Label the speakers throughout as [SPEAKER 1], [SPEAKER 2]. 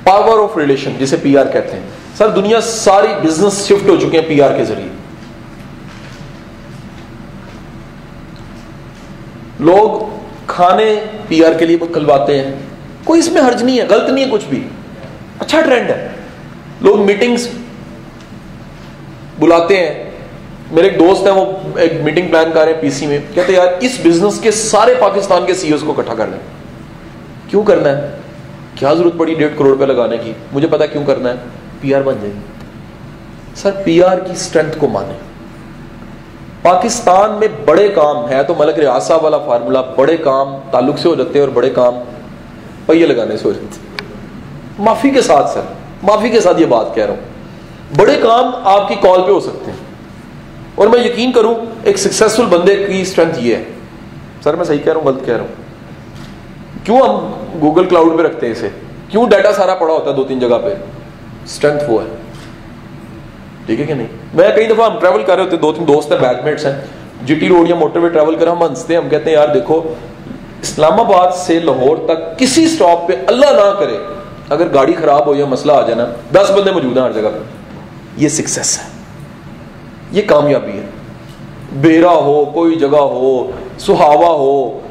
[SPEAKER 1] Power of relation जिसे PR कहते हैं। सर दुनिया सारी बिजनेस शिफ्ट हो चुके हैं पीआर के जरिए। लोग खाने पीआर के लिए बुलवाते हैं, कोई इसमें हर्ज नहीं है, गलत नहीं है कुछ भी, अच्छा ट्रेंड है। लोग मीटिंग्स बुलाते हैं। मेरे एक दोस्त है, वो एक मीटिंग प्लान कर रहे हैं पीसी में, कहते हैं यार इस बिजनेस के सारे पाकिस्तान के सीईओज को इकट्ठा कर लें। क्यों करना है, क्या जरूरत पड़ी 1.5 करोड़ रुपए लगाने की, मुझे पता क्यों करना है, पीआर बन जाएगी। सर पीआर की स्ट्रेंथ को माने। पाकिस्तान में बड़े काम है तो मलक रियाज साहब वाला फार्मूला, बड़े काम ताल्लुक से हो जाते हैं और बड़े काम पहिए लगाने से हो जाते हैं। माफी के साथ सर, माफी के साथ ये बात कह रहा हूं, बड़े काम आपकी कॉल पे हो सकते हैं। और मैं यकीन करूं एक सक्सेसफुल बंदे की स्ट्रेंथ ये है। सर मैं सही कह रहा हूं गलत कह रहा हूं? क्यों हम गूगल क्लाउड पे रखते हैं इसे, क्यों डाटा सारा पड़ा होता है 2-3 जगह पे, स्ट्रेंथ वो है, ठीक है कि नहीं। मैं कई दफा हम ट्रैवल कर रहे होते, 2-3 दोस्त हैं, बैचमेट्स हैं, जीटी रोड या मोटरवे ट्रैवल कर, हम हंसते हैं, हम कहते हैं यार देखो इस्लामाबाद से लाहौर तक किसी स्टॉप पे अल्लाह ना करे अगर गाड़ी खराब हो या मसला आ जाए ना, 10 बंदे मौजूद हैं हर जगह पे। ये सक्सेस है, ये कामयाबी है। बेरा हो, कोई जगह हो, सुहावा हो,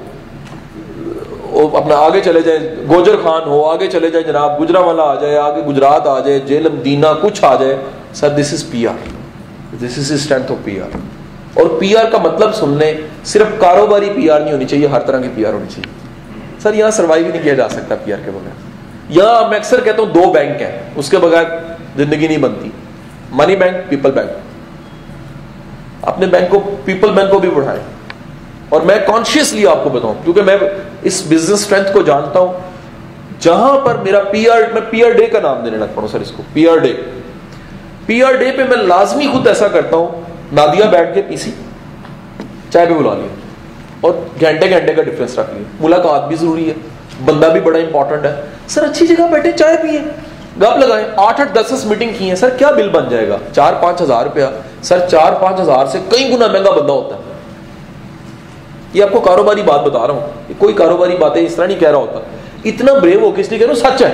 [SPEAKER 1] अपना आगे चले जाए, गोजर खान हो, आगे चले जाए जनाब, गुजरावाला आ जाए, आगे गुजरात आ जाए, जेलम दीना कुछ आ जाए, sir this is PR, this is strength of PR. और पीआर का मतलब सुन ले, सिर्फ कारोबारी पीआर नहीं होनी चाहिए, हर तरह की पीआर होनी चाहिए। सर यहां सर्वाइव नहीं किया जा सकता पीआर के बगैर। यहां मैं अक्सर कहता हूं 2 बैंक हैं, उसके बगैर जिंदगी नहीं बनती, मनी बैंक, पीपल बैंक। अपने बैंक को, पीपल बैंक को भी बढ़ाएं। और मैं कॉन्शियसली आपको बताऊं क्योंकि मैं इस बिजनेस स्ट्रेंथ को जानता हूं, जहां पर मेरा पीआर, मैं पीआर डे का नाम देने लग पड़ा सर इसको, पीआर डे। पीआर डे पे मैं लाजमी खुद ऐसा करता हूं, नादिया बैठ के पीसी चाय पे बुला लिया और घंटे घंटे का डिफरेंस रख लिया। मुलाकात भी जरूरी है, बंदा भी बड़ा इंपॉर्टेंट है। सर अच्छी जगह बैठे चाय पिए, गप लगाए, 8-8 10-10 मीटिंग की है। सर क्या बिल बन जाएगा, 4-5 हजार रुपया। सर 4-5 हजार से कई गुना महंगा बंदा होता है। ये आपको कारोबारी बात बता रहा हूं, कोई कारोबारी बातें इस तरह नहीं कह रहा होता, इतना ब्रेव हो किस लिए कह रहा हूं, सच है,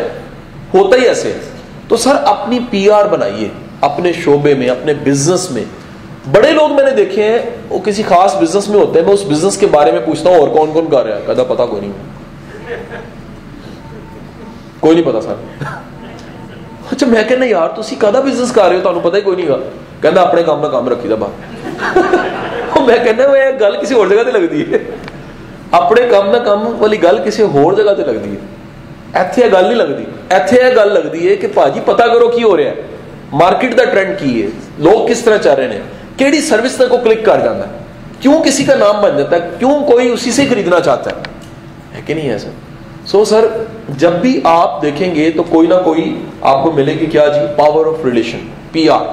[SPEAKER 1] होता ही ऐसे है। तो सर अपनी पीआर बनाइए अपने शोबे में, अपने बिजनेस में। बड़े लोग मैंने देखे हैं, वो किसी खास बिजनेस में होते हैं, मैं उस बिजनेस के बारे में पूछता हूं और कौन कौन कर रहा है, कहता पता कोई नहीं, कोई नहीं पता सर। अच्छा मैं कहना यार तुसी कादा बिजनेस कर रहे हो, ਤੁਹਾਨੂੰ पता ही कोई नहीं गा, कहता अपने काम ना काम रखी दा बाहर। मैं कहना वो गल किसी और जगह ते लगदी है, अपने काम ना काम वाली गल किसी होर जगह ते लगदी है, ਇੱਥੇ ਇਹ ਗੱਲ नहीं लगदी। ਇੱਥੇ ਇਹ ਗੱਲ लगदी है कि भाजी पता करो की हो रहा है, मार्केट का ट्रेंड की है, लोग किस तरह चल रहे हैं, केड़ी सर्विस तक को क्लिक कर जाता है, क्यों किसी का नाम बन जाता है, क्यों कोई उसी से खरीदना चाहता है कि नहीं है सर। सो सर जब भी आप देखेंगे तो कोई ना कोई आपको मिलेगी क्या जी, पावर ऑफ रिलेशन, पीआर।